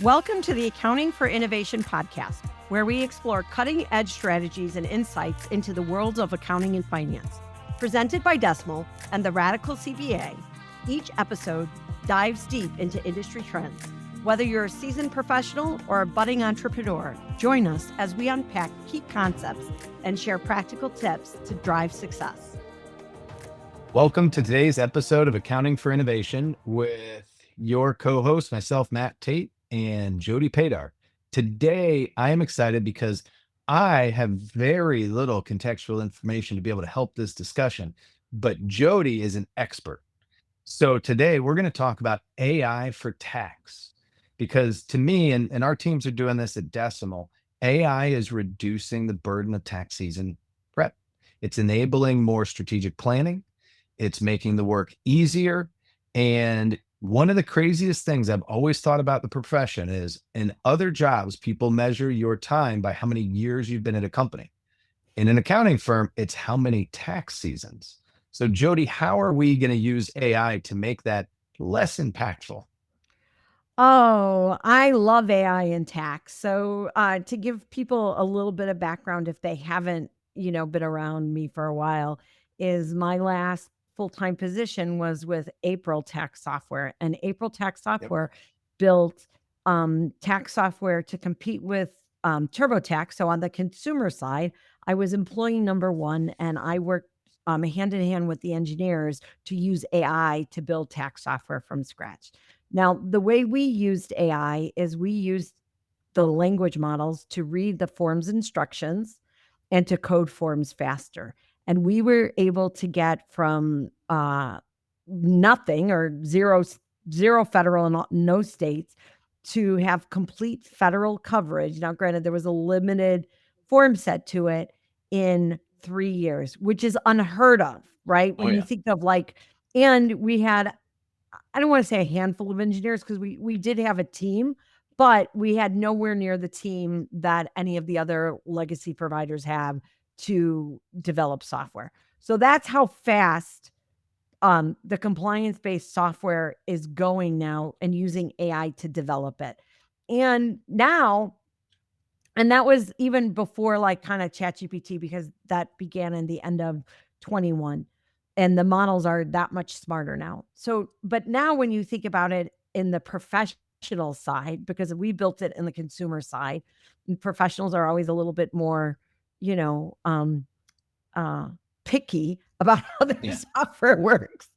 Welcome to the Accounting for Innovation podcast, where we explore cutting-edge strategies and insights into the worlds of accounting and finance. Presented by Decimal and the Radical CPA, each episode dives deep into industry trends. Whether you're a seasoned professional or a budding entrepreneur, join us as we unpack key concepts and share practical tips to drive success. Welcome to today's episode of Accounting for Innovation with your co-host, myself, Matt Tait and Jody Padar. Today, I am excited because I have very little contextual information to be able to help this discussion, but Jody is an expert. So today we're going to talk about AI for tax, because to me, and our teams are doing this at Decimal, AI is reducing the burden of tax season prep. It's enabling more strategic planning. It's making the work easier. And one of the craziest things I've always thought about the profession is in other jobs, people measure your time by how many years you've been at a company. In an accounting firm, it's how many tax seasons. So Jody, how are we going to use AI to make that less impactful? Oh, I love AI in tax. So to give people a little bit of background, if they haven't, been around me for a while, is my last full-time position was with April Tax Software. And April Tax Software built tax software to compete with TurboTax. So on the consumer side, I was employee number one, and I worked hand in hand with the engineers to use AI to build tax software from scratch. Now, the way we used AI is we used the language models to read the forms instructions and to code forms faster. And we were able to get from nothing or zero federal and no states to have complete federal coverage. Now, granted, there was a limited form set to it in 3 years, which is unheard of, right? When you think of and we had, I don't want to say a handful of engineers because we did have a team, but we had nowhere near the team that any of the other legacy providers have to develop software. So that's how fast the compliance-based software is going now and using AI to develop it. And now, and that was even before kind of ChatGPT, because that began in the end of 21. And the models are that much smarter now. So, but now when you think about it in the professional side, because we built it in the consumer side, and professionals are always a little bit more, picky about how their software works.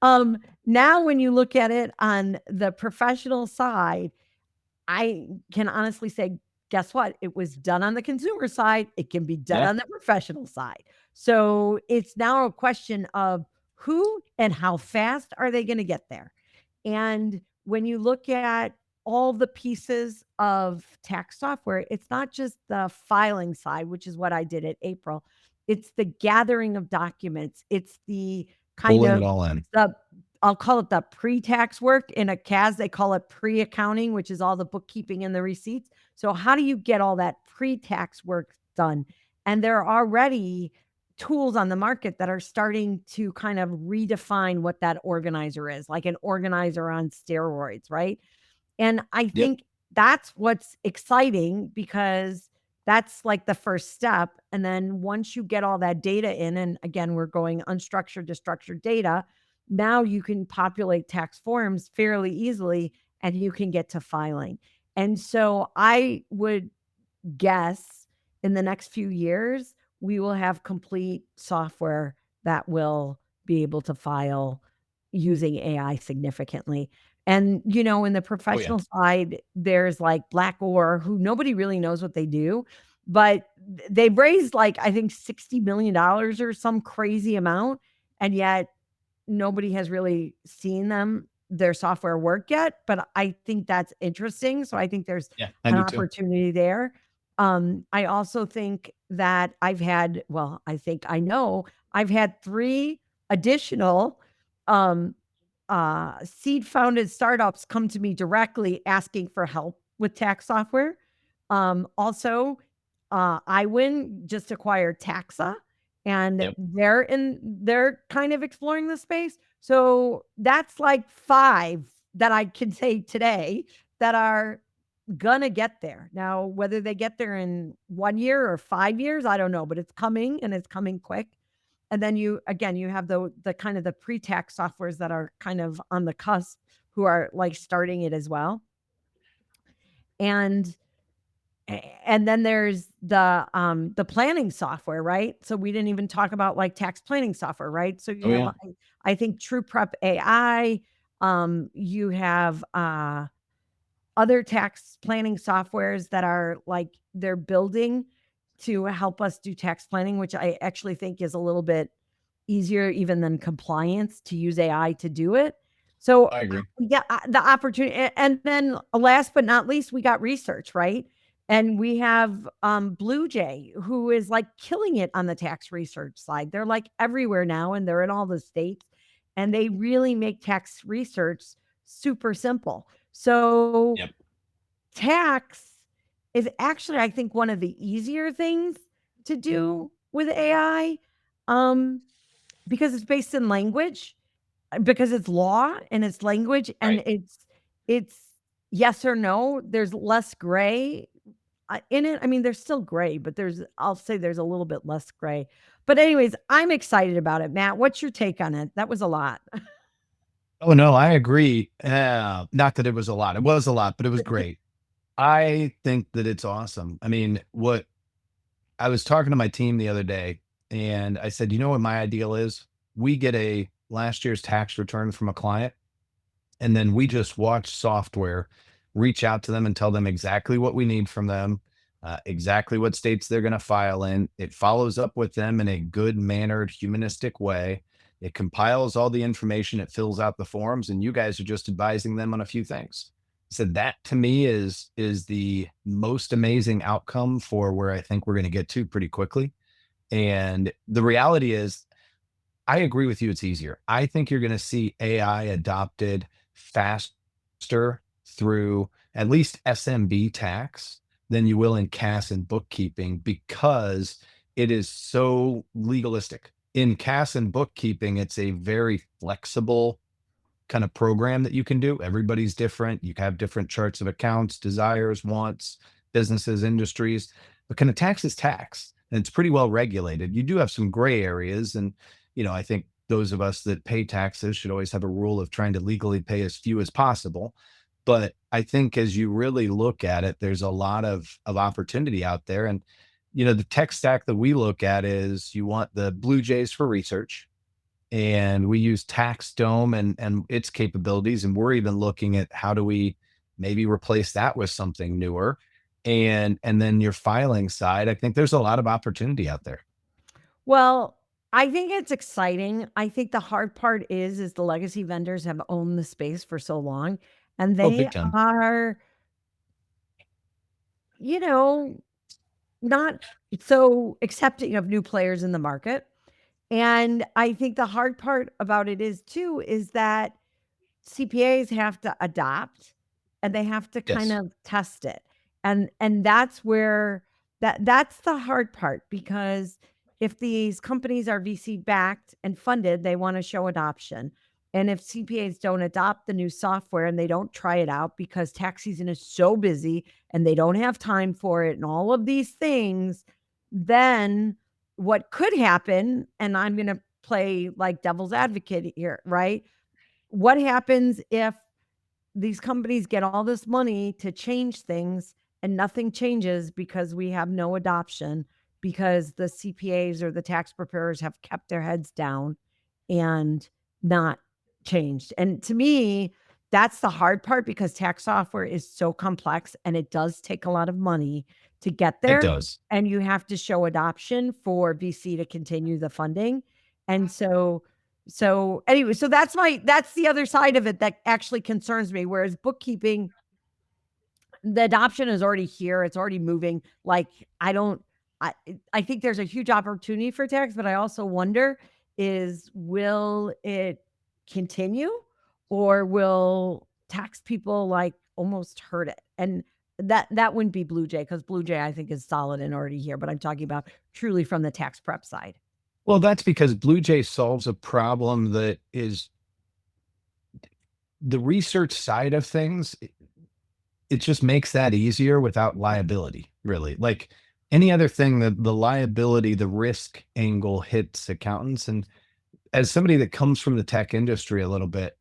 Now, when you look at it on the professional side, I can honestly say, guess what? It was done on the consumer side. It can be done on the professional side. So it's now a question of who and how fast are they going to get there? And when you look at all the pieces of tax software, it's not just the filing side, which is what I did at April. It's the gathering of documents. It's the kind Pulling of it all in. I'll call it the pre-tax work. In a CAS, they call it pre-accounting, which is all the bookkeeping and the receipts. So how do you get all that pre-tax work done? And there are already tools on the market that are starting to kind of redefine what that organizer is, like an organizer on steroids, right? And I think that's what's exciting, because that's like the first step. And then once you get all that data in, and again, we're going unstructured to structured data, now you can populate tax forms fairly easily and you can get to filing. And so I would guess in the next few years, we will have complete software that will be able to file using AI significantly. And, in the professional side, there's like Blackor, who nobody really knows what they do, but they've raised I think $60 million or some crazy amount. And yet nobody has really seen their software work yet, but I think that's interesting. So I think there's an opportunity there. I also think that I've had 3 additional seed founded startups come to me directly asking for help with tax software. Also, iWin just acquired Taxa, and they're kind of exploring the space. So that's like 5 that I can say today that are gonna get there. Now, whether they get there in 1 year or 5 years, I don't know, but it's coming and it's coming quick. And then you again, you have the kind of the pre-tax softwares that are kind of on the cusp who are like starting it as well. And and then there's the planning software, right? So we didn't even talk about like tax planning software, right? So you Oh have yeah, I think True Prep AI, you have other tax planning softwares that are like they're building to help us do tax planning, which I actually think is a little bit easier even than compliance to use AI to do it. So I agree. we got the opportunity, and then last but not least, we got research, right? And we have Blue Jay, who is like killing it on the tax research side. They're like everywhere now, and they're in all the states, and they really make tax research super simple. So Yep. tax is actually, I think, one of the easier things to do with AI, um, because it's based in language, because it's law and it's language and Right. it's yes or no. There's less gray in it. I mean, there's still gray, but I'll say there's a little bit less gray. But anyways, I'm excited about it. Matt, what's your take on it? That was a lot. Oh no, I agree. Not that it was a lot. It was a lot, but it was great. I think that it's awesome. I mean, what I was talking to my team the other day, and I said, you know what my ideal is? We get a last year's tax return from a client, and then we just watch software reach out to them and tell them exactly what we need from them, exactly what states they're going to file in. It follows up with them in a good mannered, humanistic way. It compiles all the information, it fills out the forms, and you guys are just advising them on a few things. So that to me is the most amazing outcome for where I think we're going to get to pretty quickly. And the reality is I agree with you, it's easier. I think you're gonna see AI adopted faster through at least SMB tax than you will in CAS and bookkeeping because it is so legalistic. In CAS and bookkeeping, it's a very flexible kind of program that you can do. Everybody's different. You have different charts of accounts, desires, wants, businesses, industries. But kind of tax is tax, and it's pretty well regulated. You do have some gray areas, and I think those of us that pay taxes should always have a rule of trying to legally pay as few as possible. But I think as you really look at it, there's a lot of opportunity out there. And the tech stack that we look at is you want the Blue Jays for research, and we use TaxDome and its capabilities, and we're even looking at how do we maybe replace that with something newer. And then your filing side, I think there's a lot of opportunity out there. Well, I think it's exciting. I think the hard part is the legacy vendors have owned the space for so long, and Oh, they big time. are, you know, not so accepting of new players in the market. And I think the hard part about it is too is that CPAs have to adopt and they have to kind Yes, of test it. And that's where that's the hard part because if these companies are VC backed and funded, they want to show adoption. And if CPAs don't adopt the new software and they don't try it out because tax season is so busy and they don't have time for it and all of these things, then what could happen, and I'm going to play like devil's advocate here, right? What happens if these companies get all this money to change things and nothing changes because we have no adoption because the CPAs or the tax preparers have kept their heads down and not changed. And to me, that's the hard part because tax software is so complex and it does take a lot of money to get it there. does. And you have to show adoption for VC to continue the funding. And so anyway, so that's the other side of it that actually concerns me. Whereas bookkeeping, the adoption is already here. It's already moving. Like I don't I I think there's a huge opportunity for tax, but I also wonder is will it continue or will tax people like almost hurt it? And that wouldn't be Blue Jay because Blue Jay I think is solid and already here, but I'm talking about truly from the tax prep side. Well, that's because Blue Jay solves a problem that is the research side of things. it just makes that easier without liability, really. Like any other thing, the liability, the risk angle hits accountants. And as somebody that comes from the tech industry a little bit,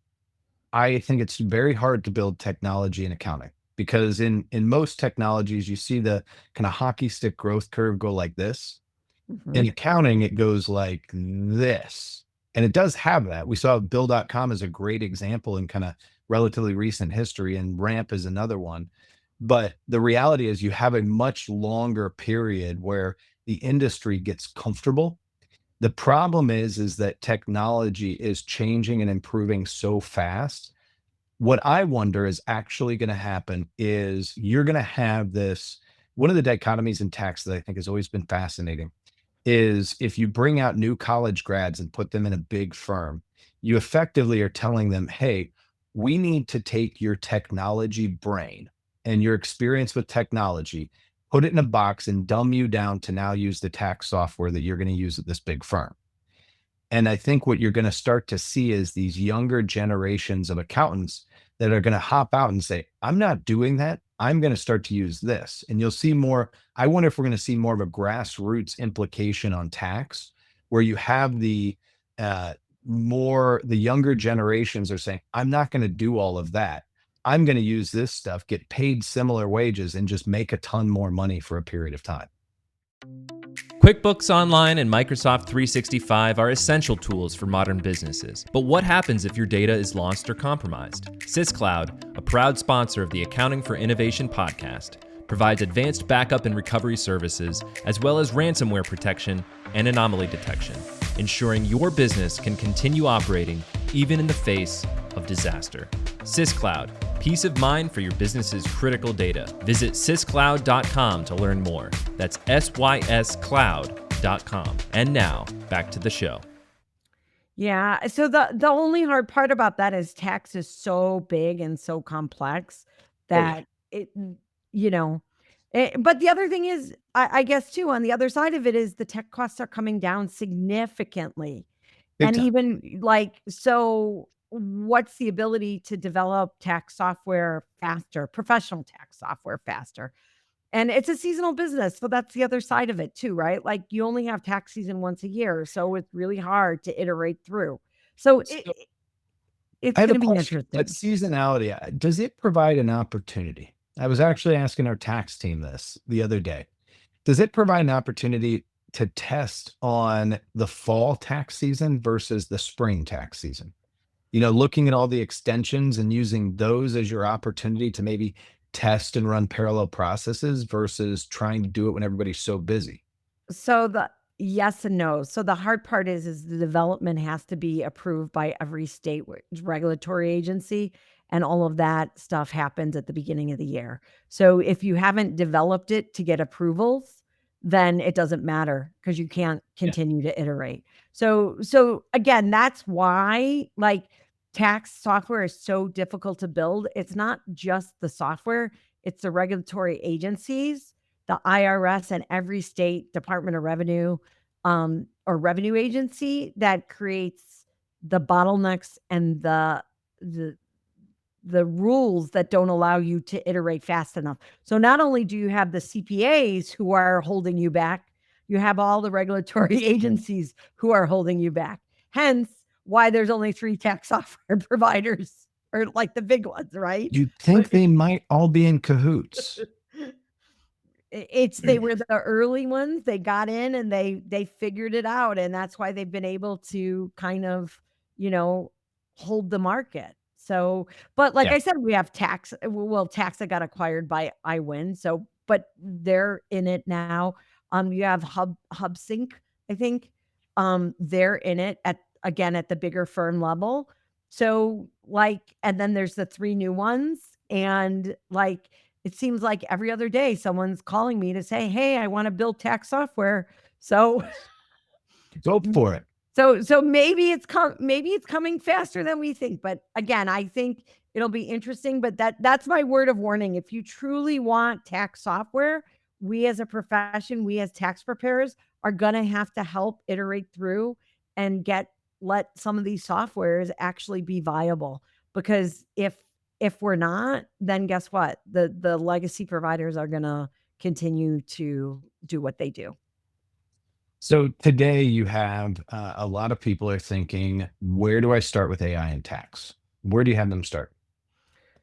I think it's very hard to build technology in accounting because in most technologies, you see the kind of hockey stick growth curve go like this. In Mhm. accounting, it goes like this. And it does have that. We saw Bill.com as a great example in kind of relatively recent history, and Ramp is another one. But the reality is, you have a much longer period where the industry gets comfortable. The problem is that technology is changing and improving so fast. What I wonder is actually going to happen is you're going to have this. One of the dichotomies in tax that I think has always been fascinating is if you bring out new college grads and put them in a big firm, you effectively are telling them, hey, we need to take your technology brain and your experience with technology, put it in a box and dumb you down to now use the tax software that you're going to use at this big firm. And I think what you're going to start to see is these younger generations of accountants that are going to hop out and say, I'm not doing that. I'm going to start to use this. And you'll see more. I wonder if we're going to see more of a grassroots implication on tax where you have uh, the younger generations are saying, I'm not going to do all of that. I'm going to use this stuff, get paid similar wages, and just make a ton more money for a period of time. QuickBooks Online and Microsoft 365 are essential tools for modern businesses. But what happens if your data is lost or compromised? SysCloud, a proud sponsor of the Accounting for Innovation podcast, provides advanced backup and recovery services, as well as ransomware protection and anomaly detection, ensuring your business can continue operating even in the face of disaster. SysCloud, peace of mind for your business's critical data. Visit syscloud.com to learn more. That's syscloud.com. And now, back to the show. Yeah. So the only hard part about that is tax is so big and so complex Oh, yeah. that it, you know, but the other thing is, I guess too, on the other side of it is the tech costs are coming down significantly. Big And time. even like, so what's the ability to develop tax software faster, professional tax software faster? And it's a seasonal business, so that's the other side of it too, right? Like, you only have tax season once a year, so it's really hard to iterate through. So So it's I have a gonna be question. That interesting. seasonality, does it provide an opportunity? I was actually asking our tax team this the other day. Does it provide an opportunity to test on the fall tax season versus the spring tax season? Looking at all the extensions and using those as your opportunity to maybe test and run parallel processes versus trying to do it when everybody's so busy. So the yes and no. So the hard part is the development has to be approved by every state regulatory agency, and all of that stuff happens at the beginning of the year. So if you haven't developed it to get approvals, then it doesn't matter because you can't Yeah. continue to iterate. So again, that's why like tax software is so difficult to build. It's not just the software, it's the regulatory agencies, the IRS, and every state Department of Revenue, or revenue agency that creates the bottlenecks and the the rules that don't allow you to iterate fast enough. So not only do you have the CPAs who are holding you back, you have all the regulatory agencies who are holding you back. Hence why there's only 3 tax software providers, or like the big ones, right? You'd think they might all be in cahoots. It's they were the early ones, they got in and they figured it out, and that's why they've been able to kind of, you know, hold the market. So, but like Yeah. I said, we have tax that got acquired by iWin, so but they're in it now. You have HubSync, I think. They're in it at again at the bigger firm level. So, like, and then there's the 3 new ones, and like it seems like every other day someone's calling me to say, "Hey, I wanna build tax software." So Go for it. so maybe it's coming faster than we think, but again, I think it'll be interesting, but that's my word of warning. If you truly want tax software, we as a profession, we as tax preparers are gonna have to help iterate through and let some of these softwares actually be viable, because if we're not, then guess what? The legacy providers are gonna continue to do what they do. So today you have a lot of people are thinking, where do I start with AI and tax? Where do you have them start?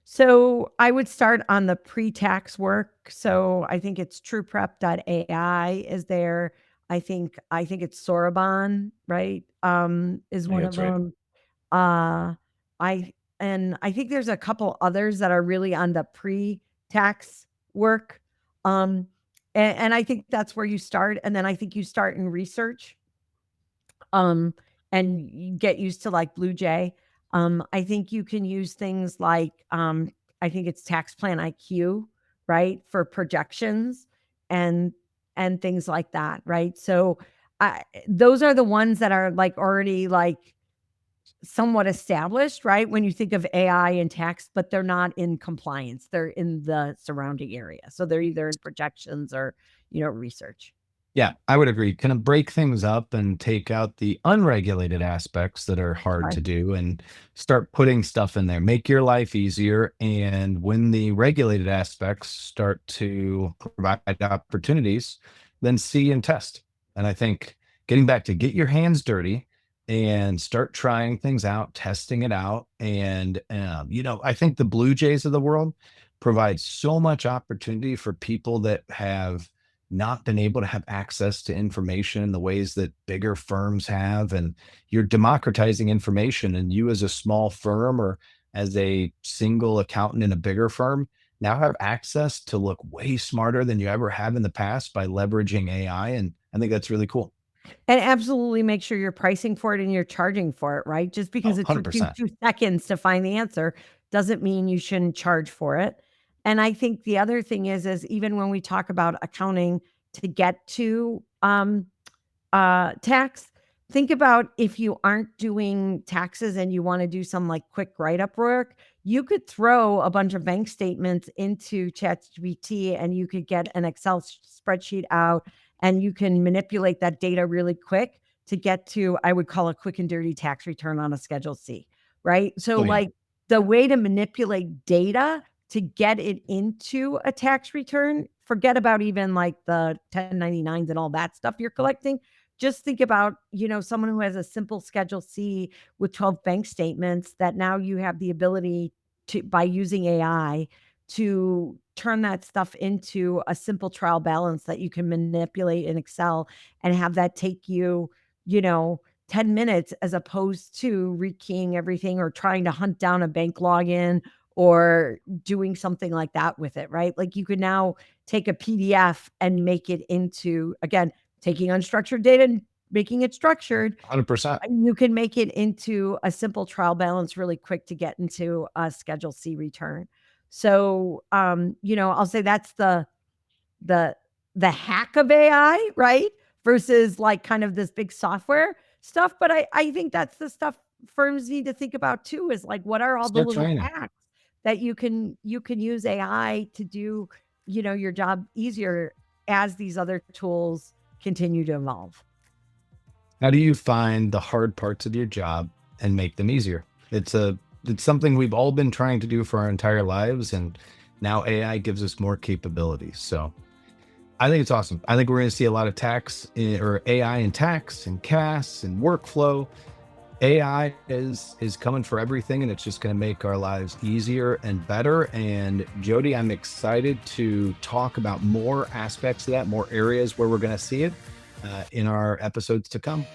So I would start on the pre-tax work. So I think it's TruePrep.ai is there. I think it's Soroban, right? Is I think one of that's right. them. Uh I think there's a couple others that are really on the pre-tax work. Um and I think that's where you start. And then I think you start in research, um, and you get used to like Blue Jay. I think you can use things like, I think it's Tax Plan IQ, right, for projections and things like that, right? So those are the ones that are like already like somewhat established, right? When you think of AI and tax, but they're not in compliance; they're in the surrounding area. So they're either in projections or research. Yeah, I would agree. Kind of break things up and take out the unregulated aspects that are hard Right. to do and start putting stuff in there. Make your life easier. And when the regulated aspects start to provide opportunities, then see and test. And I think getting back to get your hands dirty and start trying things out, testing it out. And, I think the Blue Jays of the world provide so much opportunity for people that have not been able to have access to information in the ways that bigger firms have. And you're democratizing information. And you, as a small firm or as a single accountant in a bigger firm, now have access to look way smarter than you ever have in the past by leveraging AI. And I think that's really cool. And absolutely make sure you're pricing for it and you're charging for it, right? Just Oh, because it took you 100%. 2 seconds to find the answer doesn't mean you shouldn't charge for it. And I think the other thing is even when we talk about accounting to get to, tax, think about if you aren't doing taxes and you wanna do some, like, quick write-up work, you could throw a bunch of bank statements into ChatGPT, and you could get an Excel spreadsheet out, and you can manipulate that data really quick to get to, I would call a quick and dirty tax return on a Schedule C, right? So, Oh, yeah. like, the way to manipulate data to get it into a tax return, forget about even, like, the 1099s and all that stuff you're collecting. Just think about, someone who has a simple Schedule C with 12 bank statements that now you have the ability to, by using AI, to turn that stuff into a simple trial balance that you can manipulate in Excel and have that take you, you know, 10 minutes as opposed to rekeying everything or trying to hunt down a bank login or doing something like that with it, right? Like you could now take a PDF and make it into, again, taking unstructured data and making it structured. 100%. You can make it into a simple trial balance really quick to get into a Schedule C return. So, I'll say that's the the hack of AI, right? Versus like kind of this big software stuff. But I think that's the stuff firms need to think about too, is like what are all the Start little training. hacks that you can use AI to do, your job easier as these other tools continue to evolve. How do you find the hard parts of your job and make them easier? It's something we've all been trying to do for our entire lives, and now AI gives us more capabilities. So I think it's awesome. I think we're going to see a lot of or AI in tax and CAS and workflow. AI is coming for everything, and it's just going to make our lives easier and better. And Jody, I'm excited to talk about more aspects of that, more areas where we're going to see it in our episodes to come.